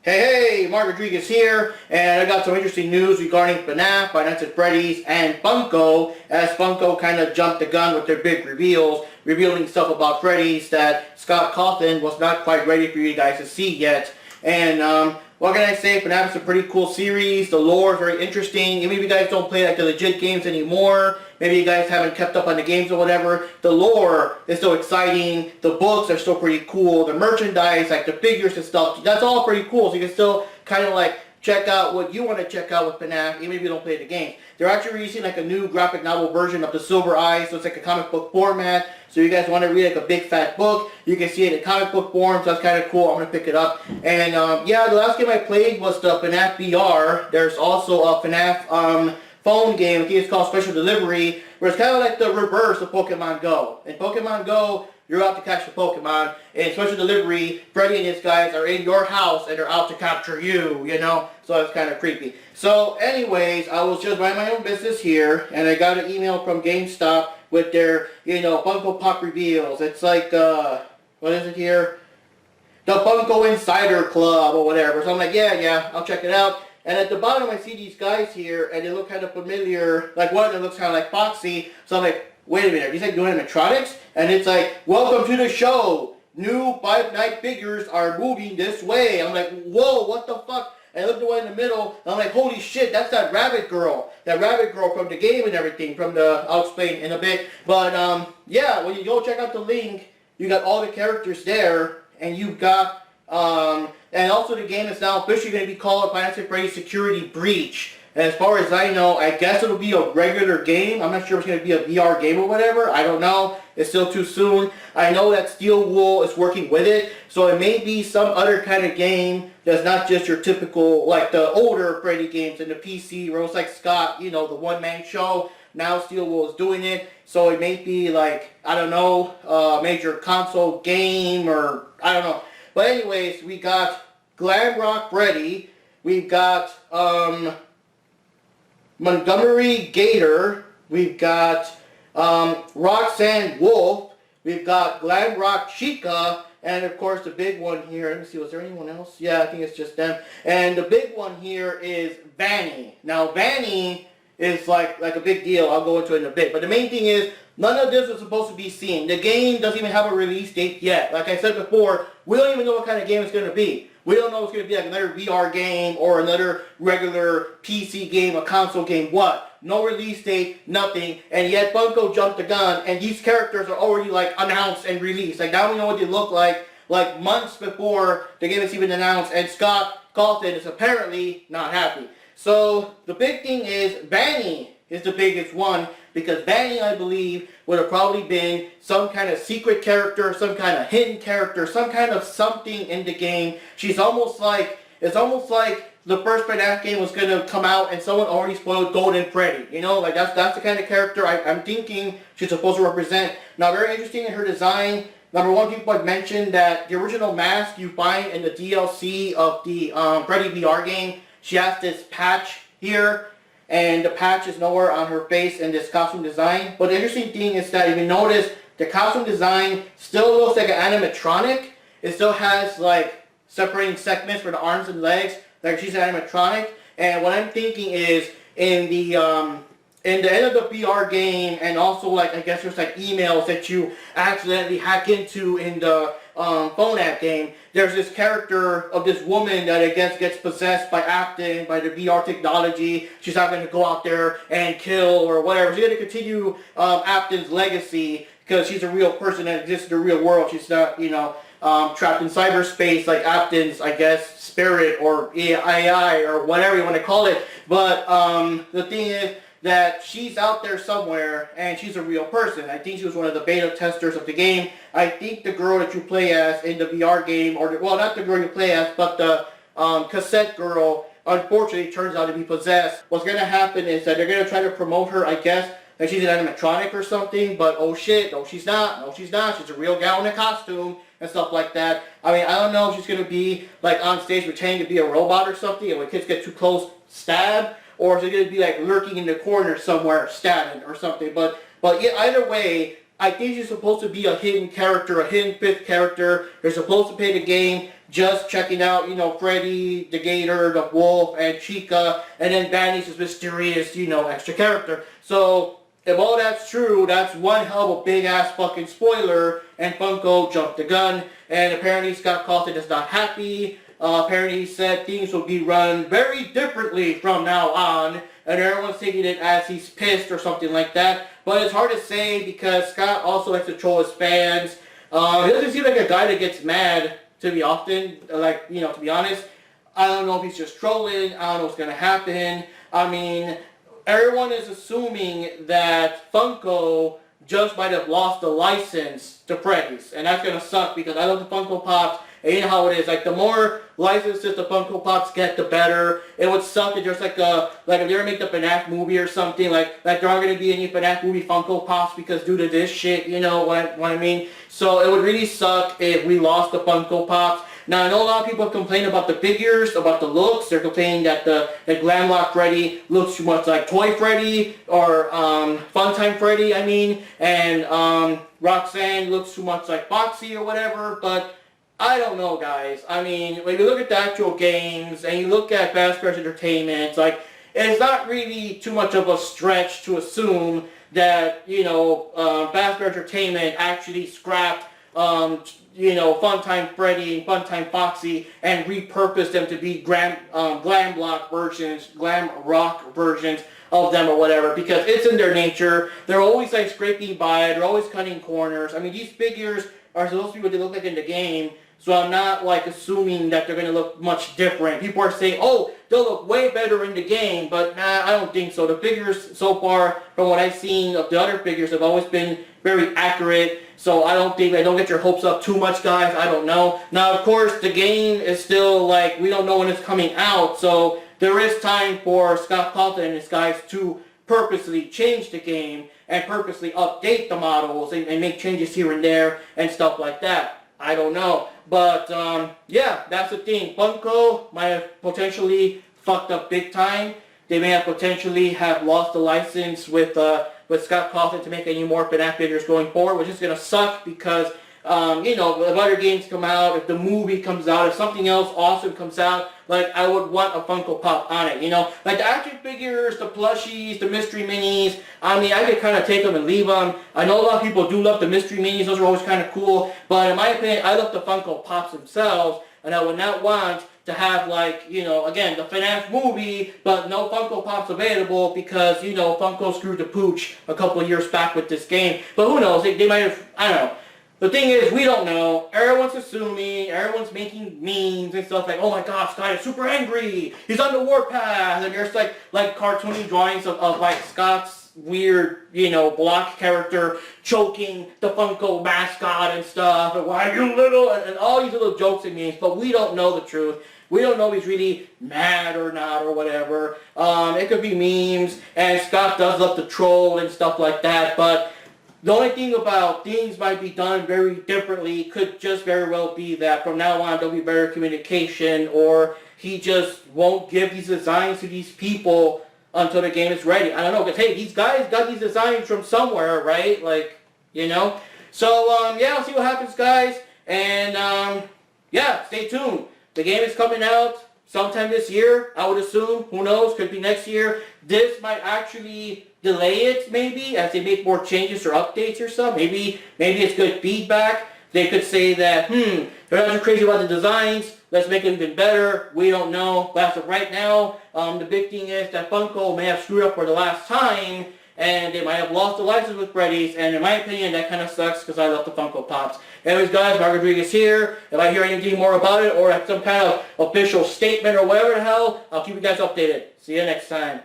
Hey, Mark Rodriguez here, and I got some interesting news regarding FNAF, Five Nights at Freddy's, and Funko, as Funko kind of jumped the gun with their big reveals, revealing stuff about Freddy's that Scott Cawthon was not quite ready for you guys to see yet. And what can I say? FNAF is a pretty cool series. The lore is very interesting. Even if you guys don't play like the legit games anymore, maybe you guys haven't kept up on the games or whatever, the lore is still exciting. The books are still pretty cool. The merchandise, like the figures and stuff, that's all pretty cool. So you can still kind of like check out what you want to check out with FNAF, even if you don't play the game. They're actually releasing like a new graphic novel version of the Silver Eye, so it's like a comic book format. So you guys want to read like a big fat book, you can see it in comic book form, so that's kind of cool. I'm going to pick it up. And yeah, the last game I played was the FNAF VR. There's also a FNAF phone game, I think it's called Special Delivery, where it's kind of like the reverse of Pokemon Go. In Pokemon Go, you're out to catch the Pokemon. In Special Delivery, Freddy and his guys are in your house and they're out to capture you, you know? So it's kind of creepy. So anyways, I was just minding my own business here, and I got an email from GameStop with their, you know, Funko Pop reveals. It's like, what is it here? The Funko Insider Club or whatever. So I'm like, yeah, I'll check it out. And at the bottom I see these guys here, and they look kind of familiar. Like one of them looks kind of like Foxy. So I'm like, wait a minute, these like doing animatronics? And it's like, welcome to the show. New Five Night figures are moving this way. I'm like, whoa, what the fuck? And I look at the one in the middle, and I'm like, holy shit, that's that rabbit girl. That rabbit girl from the game and everything, from the, I'll explain in a bit. But yeah, when you go check out the link, you got all the characters there, and you've got, and also the game is now officially going to be called Five Nights at Freddy's Security Breach. And as far as I know, I guess it'll be a regular game. I'm not sure if it's going to be a VR game or whatever. I don't know. It's still too soon. I know that Steel Wool is working with it, so it may be some other kind of game that's not just your typical, like the older Freddy games in the PC, where it was like Scott, you know, the one-man show. Now Steel Wool is doing it, so it may be like, I don't know, a major console game, or I don't know. But anyways, we got Glam Rock Freddy. We've got, Montgomery Gator, we've got Roxanne Wolf, we've got Glam Rock Chica, and of course the big one here, let me see, was there anyone else? Yeah, I think it's just them. And the big one here is Vanny. Now Vanny is like a big deal, I'll go into it in a bit. But the main thing is, none of this was supposed to be seen. The game doesn't even have a release date yet. Like I said before, we don't even know what kind of game it's going to be. We don't know if it's going to be like another VR game or another regular PC game, a console game, what? No release date, nothing, and yet Funko jumped the gun, and these characters are already like announced and released. Like now we know what they look like months before the game is even announced, and Scott Cawthon is apparently not happy. So the big thing is Vanny is the biggest one, because Vanny, I believe, would have probably been some kind of secret character, some kind of hidden character, some kind of something in the game. She's almost like, it's almost like the first FNAF game was going to come out and someone already spoiled Golden Freddy. You know, like that's the kind of character I'm thinking she's supposed to represent. Now, very interesting in her design. Number one, people had mentioned that the original mask you find in the DLC of the Freddy VR game, she has this patch here, and the patch is nowhere on her face in this costume design. But the interesting thing is that if you notice, the costume design still looks like an animatronic. It still has like separating segments for the arms and legs, like she's an animatronic. And what I'm thinking is in the end of the VR game, and also like I guess there's like emails that you accidentally hack into in the phone app game, there's this character of this woman that I guess gets possessed by Afton, by the VR technology. She's not going to go out there and kill or whatever. She's going to continue Afton's legacy, because she's a real person that exists in the real world. She's not, you know, trapped in cyberspace like Afton's, I guess, spirit or AI or whatever you want to call it. But the thing is that she's out there somewhere, and she's a real person. I think she was one of the beta testers of the game. I think the girl that you play as in the VR game, or well, not the girl you play as, but the cassette girl, unfortunately turns out to be possessed. What's going to happen is that they're going to try to promote her, I guess, that she's an animatronic or something, but oh shit, no she's not, no she's not, she's a real gal in a costume, and stuff like that. I mean, I don't know if she's going to be like on stage pretending to be a robot or something, and when kids get too close, stab, or is it going to be like lurking in the corner somewhere, stabbing or something. But yeah, either way, I think she's supposed to be a hidden character, a hidden fifth character. They're supposed to play the game, just checking out, you know, Freddy, the Gator, the Wolf, and Chica, and then Banny's this mysterious, you know, extra character. So, if all that's true, that's one hell of a big-ass fucking spoiler, and Funko jumped the gun, and apparently Scott Cawthon is not happy. Apparently he said things will be run very differently from now on, and everyone's taking it as he's pissed or something like that. But it's hard to say because Scott also likes to troll his fans. He doesn't seem like a guy that gets mad to be often, like, you know, to be honest. I don't know if he's just trolling. I don't know what's going to happen. I mean, everyone is assuming that Funko just might have lost the license to Freddy's. And that's going to suck because I love the Funko Pops. And you know how it is. Like, the more licenses the Funko Pops get, the better. It would suck if there's like if they ever make the FNAF movie or something, like there aren't going to be any FNAF movie Funko Pops because due to this shit, you know what I mean? So it would really suck if we lost the Funko Pops. Now, I know a lot of people complain about the figures, about the looks. They're complaining that the Glamlock Freddy looks too much like Toy Freddy, or Funtime Freddy, I mean, and Roxanne looks too much like Foxy or whatever, but I don't know, guys. I mean, when you look at the actual games, and you look at Fazbear's Entertainment, like, it's not really too much of a stretch to assume that, you know, Fazbear's Entertainment actually scrapped you know, Funtime Freddy and Funtime Foxy and repurposed them to be glam rock versions of them or whatever, because it's in their nature. They're always like scraping by, they're always cutting corners. I mean, these figures are supposed to be what they look like in the game, so I'm not like assuming that they're going to look much different. People are saying, oh, they'll look way better in the game, but nah, I don't think so. The figures so far, from what I've seen of the other figures, have always been very accurate. So I don't get your hopes up too much, guys. I don't know. Now, of course, the game is still, like, we don't know when it's coming out. So there is time for Scott Cawthon and his guys to purposely change the game and purposely update the models and make changes here and there and stuff like that. I don't know. But, yeah, that's the thing. Funko might have potentially fucked up big time. They may have potentially have lost the license with Scott Cawthon to make any more FNAF figures going forward, which is going to suck because, you know, if other games come out, if the movie comes out, if something else awesome comes out, like, I would want a Funko Pop on it, you know? Like, the action figures, the plushies, the mystery minis, I mean, I could kind of take them and leave them. I know a lot of people do love the mystery minis. Those are always kind of cool. But in my opinion, I love the Funko Pops themselves, and I would not want to have, like, you know, again, the FNAF movie, but no Funko Pops available because, you know, Funko screwed the pooch a couple of years back with this game. But who knows? They might have, I don't know. The thing is, we don't know. Everyone's assuming, everyone's making memes and stuff like, oh my god, Scott is super angry, he's on the warpath, and there's like cartoony drawings of like Scott's weird, you know, block character choking the Funko mascot and stuff, and why are you little, and all these little jokes and memes, but we don't know the truth. We don't know if he's really mad or not or whatever. It could be memes, and Scott does love to troll and stuff like that, but the only thing about things might be done very differently could just very well be that from now on there'll be better communication, or he just won't give these designs to these people until the game is ready. I don't know, because hey, these guys got these designs from somewhere, right? Like, you know? So, yeah, I'll see what happens, guys. And, yeah, stay tuned. The game is coming out sometime this year, I would assume. Who knows? Could be next year. This might actually delay it, maybe, as they make more changes or updates or something. Maybe it's good feedback. They could say that, they're not too crazy about the designs. Let's make it even better. We don't know. But as of right now, the big thing is that Funko may have screwed up for the last time, and they might have lost the license with Freddy's, and in my opinion, that kind of sucks because I love the Funko Pops. Anyways, guys, Mark Rodriguez here. If I hear anything more about it, or have some kind of official statement or whatever the hell, I'll keep you guys updated. See you next time.